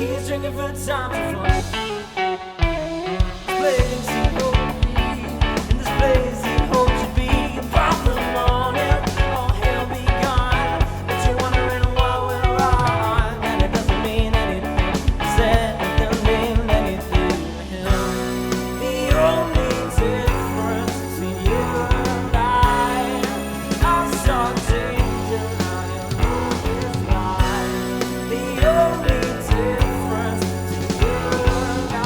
He's drinking for time to fun. Playing COD in this place he hopes to be. Pop the morning, all hell be gone. But you're wondering why we're on, and it doesn't mean anything. Said it doesn't mean anything to him. The only difference between you and I saw danger, now you know it's life. The only difference between you and I.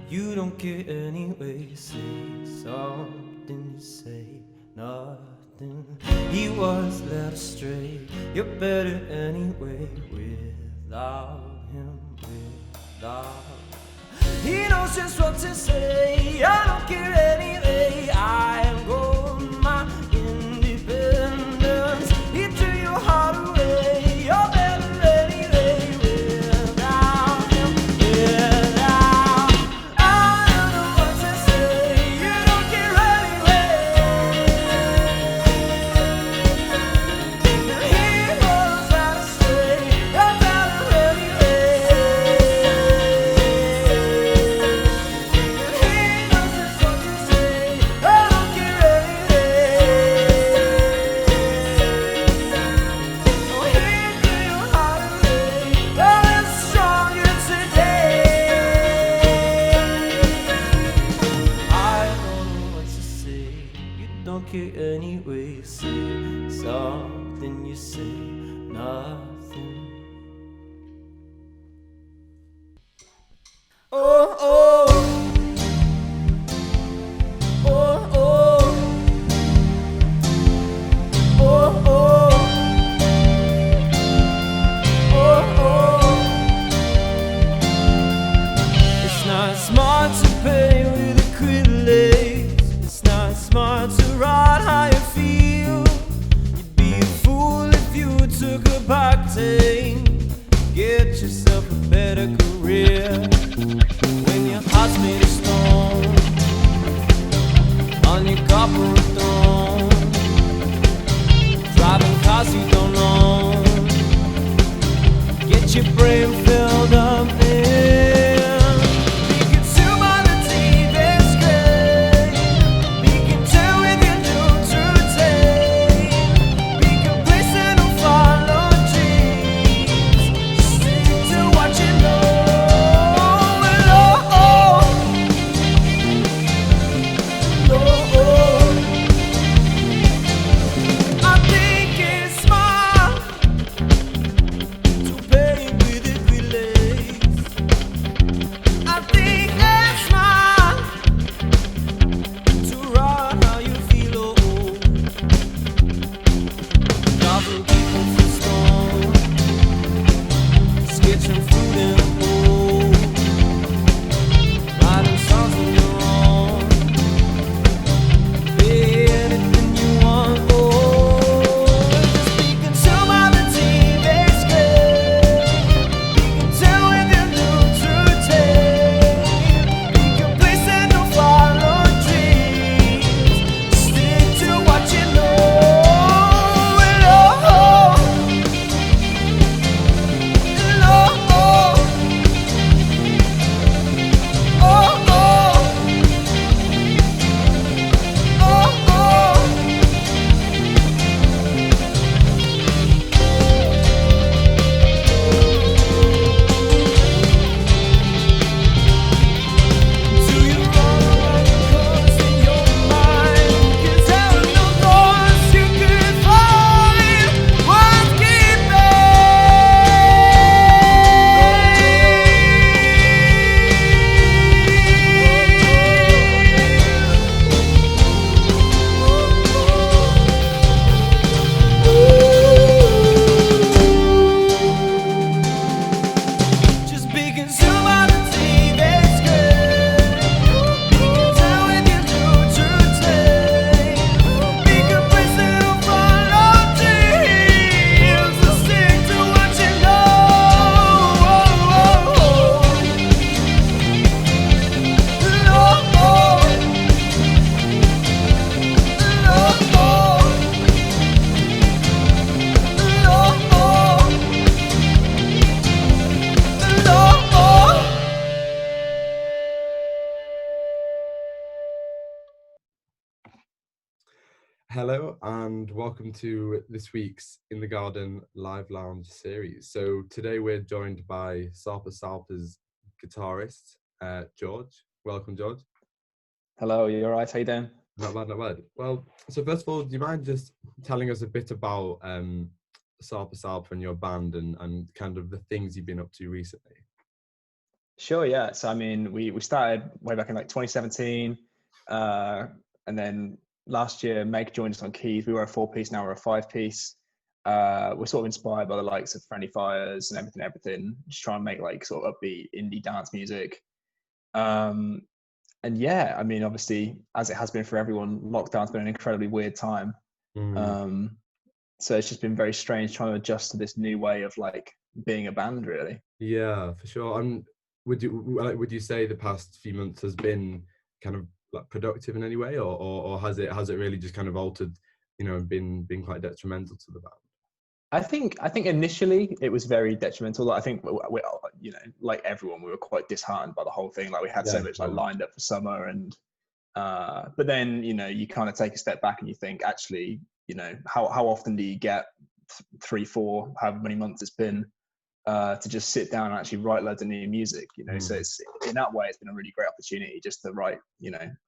You don't care anyway. Say something, you say nothing. He was led astray. You're better anyway without him, without. He knows just what to say. I don't care anyway. I am going my independence. He took your heart away. You're better anyway without him, without. I don't know what to say. You don't care anyway. He was out of stray. You're better anyway. Don't care anyway. Say something, you say nothing. Oh, oh, oh, oh, oh, oh, oh, oh. It's not smart to pay with acrylics. It's not smart to write how you feel. You'd be a fool if you took a back take. Get yourself a better career. When your heart's made of stone, on your copper throne, driving cars you don't own. Get your brain filled up in. With Hello and welcome to this week's In the Garden Live Lounge series. So today we're joined by Sarpa Salpa's guitarist, George. Welcome, George. Hello, you all right? How you doing? Not bad, not bad. Well, so first of all, do you mind just telling us a bit about Sarpa Salpa and your band and kind of the things you've been up to recently? Sure, yeah. So I mean, we started way back in like 2017, and then last year Meg joined us on keys. We were a four-piece, now we're a five-piece. We're sort of inspired by the likes of Friendly Fires and everything. Just trying to make like sort of upbeat indie dance music. Um, and yeah, I mean, obviously, as it has been for everyone, lockdown's been an incredibly weird time. Mm, Um, so it's just been very strange trying to adjust to this new way of like being a band, really. yeah, for sure. And would you say the past few months has been kind of like productive in any way, or has it really just kind of altered, and been quite detrimental to the band? I think initially it was very detrimental. Like, I think like everyone, we were quite disheartened by the whole thing. Like we had so Yeah, much like sure. lined up for summer, and but then you kind of take a step back and you think, actually, how often do you get 3, 4, however many months it's been, to just sit down and actually write loads of new music. So Mm. it's in that way it's been a really great opportunity just to write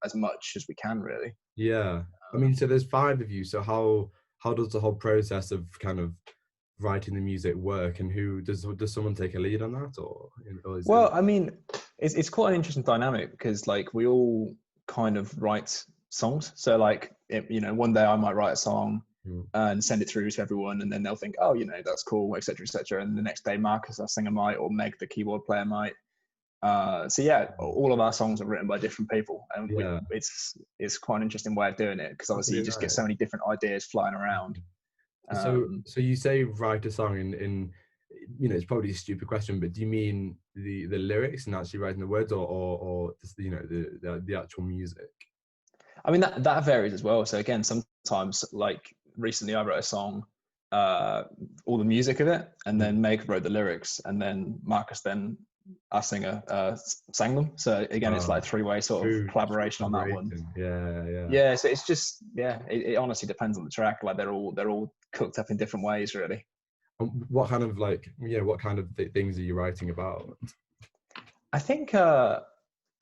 as much as we can, really. Yeah. I mean, so there's five of you. So how does the whole process of kind of writing the music work, and who does someone take a lead on that, or is it? Well, I mean, it's quite an interesting dynamic because like we all kind of write songs. So like one day I might write a song Mm. and send it through to everyone, and then they'll think, oh, that's cool, etc., etc. And the next day, Marcus, our singer, might, or Meg, the keyboard player, might. So yeah, all of our songs are written by different people, and Yeah, it's quite an interesting way of doing it because that's obviously you really just get nice. so many different ideas flying around. So Um, so you say write a song in it's probably a stupid question, but do you mean the lyrics and actually writing the words, or just the actual music? I mean that varies as well. So again, sometimes like recently I wrote a song, uh, all the music of it, and Mm. then Meg wrote the lyrics, and then Marcus, then our singer, sang them. So again, it's like a Ah, three-way sort of true collaboration on that one. collaboration. Yeah, yeah. Yeah, so it's just it honestly depends on the track. Like they're all cooked up in different ways, really. What kind of what kind of things are you writing about? I think I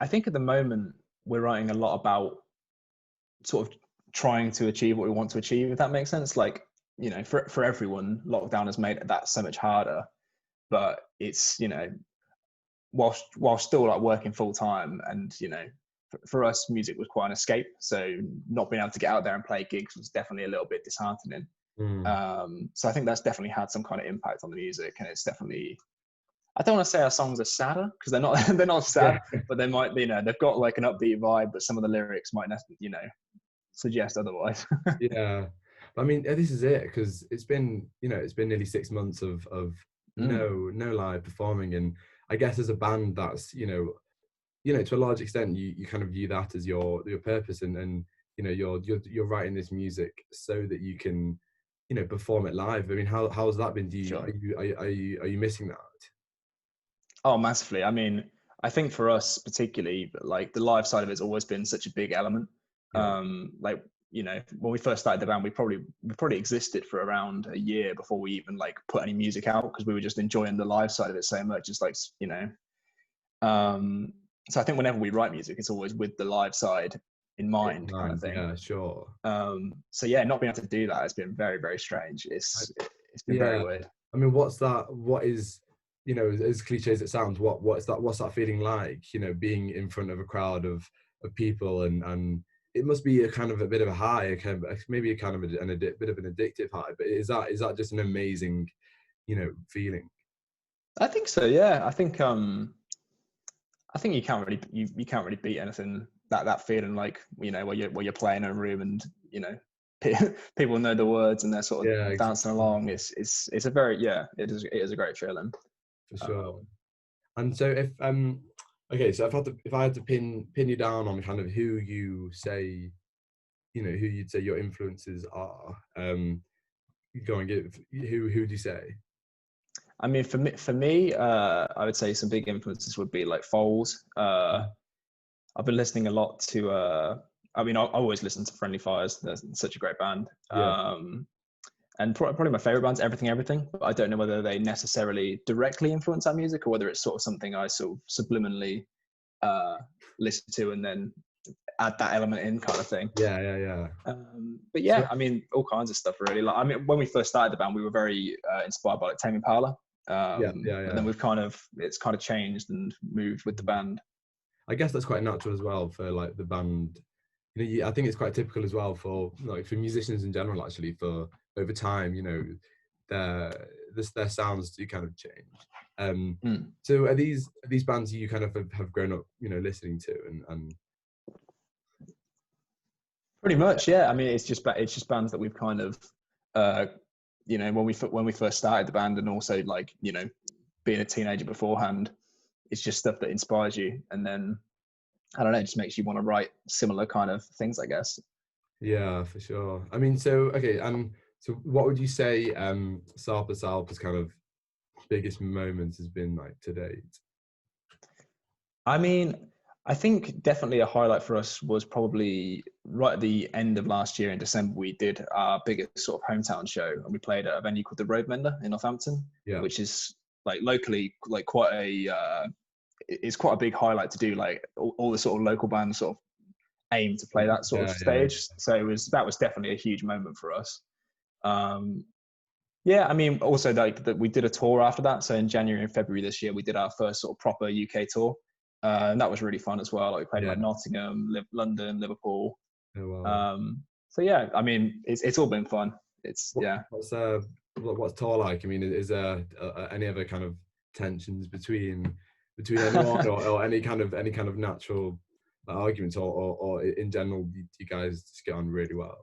think at the moment we're writing a lot about sort of trying to achieve what we want to achieve, if that makes sense. Like, for everyone, lockdown has made that so much harder. But it's, while still like working full time, and for us, music was quite an escape. So not being able to get out there and play gigs was definitely a little bit disheartening. Mm. So I think that's definitely had some kind of impact on the music, and it's definitely. I don't want to say our songs are sadder because they're not. They're not Yeah, sad, but they might. They've got like an upbeat vibe, but some of the lyrics might, suggest otherwise. yeah. I mean, this is it, because it's been nearly 6 months of Mm, no live performing, and I guess as a band, that's to a large extent you kind of view that as your purpose, and you're writing this music so that you can perform it live. I mean, how's that been? Do you sure. are you missing that? Oh, massively. I mean, I think for us particularly, like the live side of it's always been such a big element. Yeah. Like when we first started the band, we probably existed for around a year before we even like put any music out because we were just enjoying the live side of it so much. It's like Um, so I think whenever we write music, it's always with the live side in In mind, kind of mind, thing. yeah, sure. So yeah, not being able to do that has been very, very strange. I, It's been very yeah. weird. I mean, what is, as cliche as it sounds, what's that feeling like, being in front of a crowd of people, and it must be a kind of a bit of a high, a kind of, maybe a kind of bit of an addictive high, but is that just an amazing, feeling? I think so. Yeah, I think you can't really you can't really beat anything that feeling, like where you're playing in a room and people know the words and they're sort of Yeah, dancing exactly, along. It's a very, it is a great feeling. for sure. Um, And so okay, so if I had to pin you down on kind of who you say, who you'd say your influences are, you go and give, who do you say? I mean, for me, I would say some big influences would be like Foles. Mm. I've been listening a lot to I mean, I always listen to Friendly Fires. They're such a great band. Yeah. And probably my favorite band's Everything. But I don't know whether they necessarily directly influence our music or whether it's sort of something I sort of subliminally listen to and then add that element in, kind of thing. Yeah. But yeah, I mean, all kinds of stuff really. Like, I mean, when we first started the band, we were very inspired by like Tame Impala. And then it's kind of changed and moved with the band. I guess that's quite natural as well for like the band. You know, I think it's quite typical as well for like for musicians in general. Actually, for over time, you know, their sounds do kind of change. So are these bands you kind of have grown up, you know, listening to and pretty much, yeah. I mean, it's just bands that we've kind of, you know, when we first started the band, and also like, you know, being a teenager beforehand, it's just stuff that inspires you, and then I don't know, it just makes you want to write similar kind of things, I guess. Yeah, for sure. I mean, so okay, so what would you say Sarpa Salpa's kind of biggest moments has been like to date? I mean, I think definitely a highlight for us was probably right at the end of last year in December. We did our biggest sort of hometown show, and we played at a venue called the Roadmender in Northampton, which is like locally like quite a it's quite a big highlight to do. Like all the sort of local bands sort of aim to play that sort of stage. So that was definitely a huge moment for us. Yeah, I mean, also like that we did a tour after that. So in January and February this year, we did our first sort of proper UK tour. And that was really fun as well. Like we played like Nottingham, London, Liverpool. Oh, wow. So yeah, I mean, it's all been fun. What's tour like? I mean, is there any other kind of tensions between anyone or any kind of natural arguments or in general, do you guys just get on really well?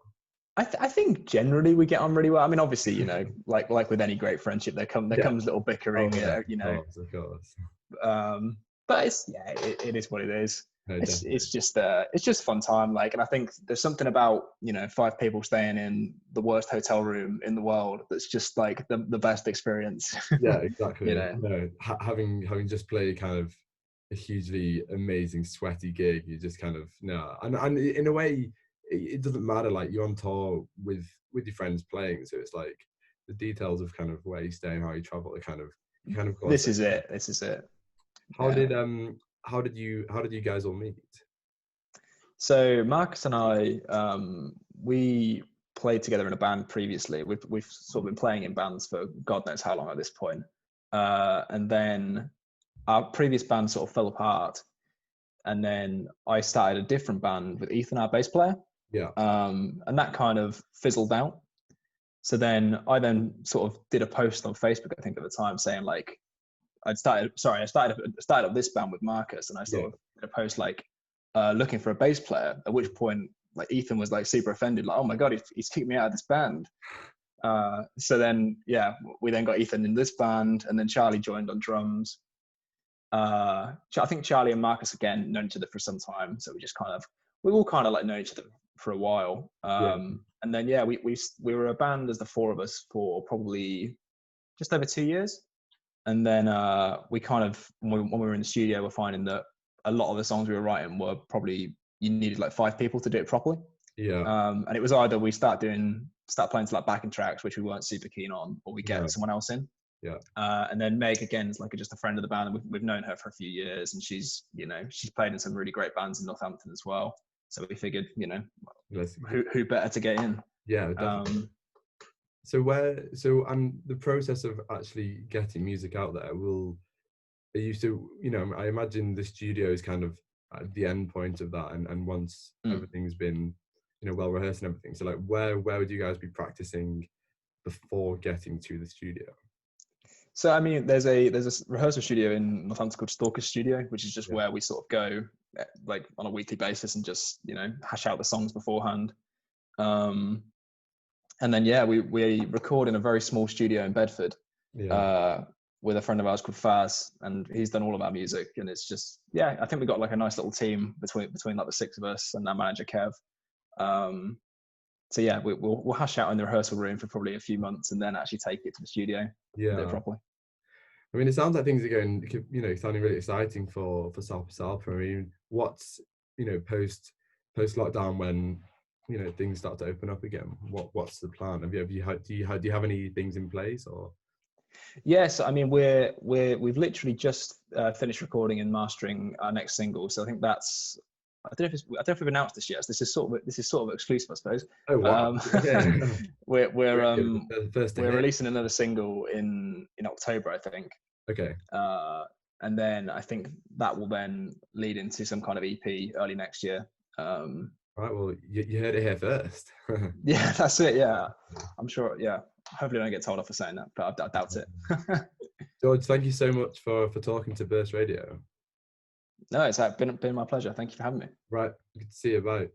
I think generally we get on really well. I mean, obviously, you know, like with any great friendship, there comes little bickering, you know. Of course. But it is what it is. No, it's just fun time. Like, and I think there's something about, you know, 5 people staying in the worst hotel room in the world that's just like the best experience. Yeah, exactly. You know? No, having just played kind of a hugely amazing sweaty gig, you just kind of and in a way it doesn't matter, like you're on tour with your friends playing, so it's like the details of kind of where you stay and how you travel are kind of this is it. How did you guys all meet? So Marcus and I, we played together in a band previously. We've sort of been playing in bands for God knows how long at this point. And then our previous band sort of fell apart. And then I started a different band with Ethan, our bass player. Yeah. And that kind of fizzled out. So then I sort of did a post on Facebook, I think at the time, saying like, I started up this band with Marcus, and I sort of did a post like looking for a bass player. At which point, like Ethan was like super offended, like, "Oh my god, he's kicked me out of this band." So then, we then got Ethan in this band, and then Charlie joined on drums. I think Charlie and Marcus again known each other for some time, so we all kind of like known each other for a while. And then we were a band as the 4 of us for probably just over 2 years. And then we kind of, when we were in the studio, we're finding that a lot of the songs we were writing were probably, you needed like 5 people to do it properly. Yeah. And it was either we start playing to like backing tracks, which we weren't super keen on, or we get someone else in. Yeah. And then Meg, again, is like just a friend of the band, and we've known her for a few years, and she's played in some really great bands in Northampton as well. So we figured, who better to get in? Yeah, definitely. And the process of actually getting music out there I imagine the studio is kind of at the end point of that, and once everything's been, well rehearsed and everything. So like where would you guys be practicing before getting to the studio? So I mean, there's a rehearsal studio in Northampton called Stalker's Studio, which is just where we sort of go like on a weekly basis and just hash out the songs beforehand. And then we record in a very small studio in Bedford with a friend of ours called Faz, and he's done all of our music. And it's just I think we got like a nice little team between like the 6 of us and our manager Kev. So we'll hash out in the rehearsal room for probably a few months, and then actually take it to the studio and do it properly. I mean, it sounds like things are going, sounding really exciting for Sarpa Salpa. I mean, what's, post post lockdown when things start to open up again? What's the plan? Do you have any things in place or? Yes, I mean we've literally just finished recording and mastering our next single, so I think that's. I don't know if we've announced this yet. So this is sort of exclusive, I suppose. Oh wow! Okay. we're The first to we're hit. releasing another single in October, I think. Okay. And then I think that will then lead into some kind of EP early next year. Right. Well, you heard it here first. Yeah, that's it. Yeah, I'm sure. Yeah, hopefully I don't get told off for saying that, but I doubt it. George, thank you so much for talking to Burst Radio. No, it's been my pleasure. Thank you for having me. Right. Good to see you. Bye.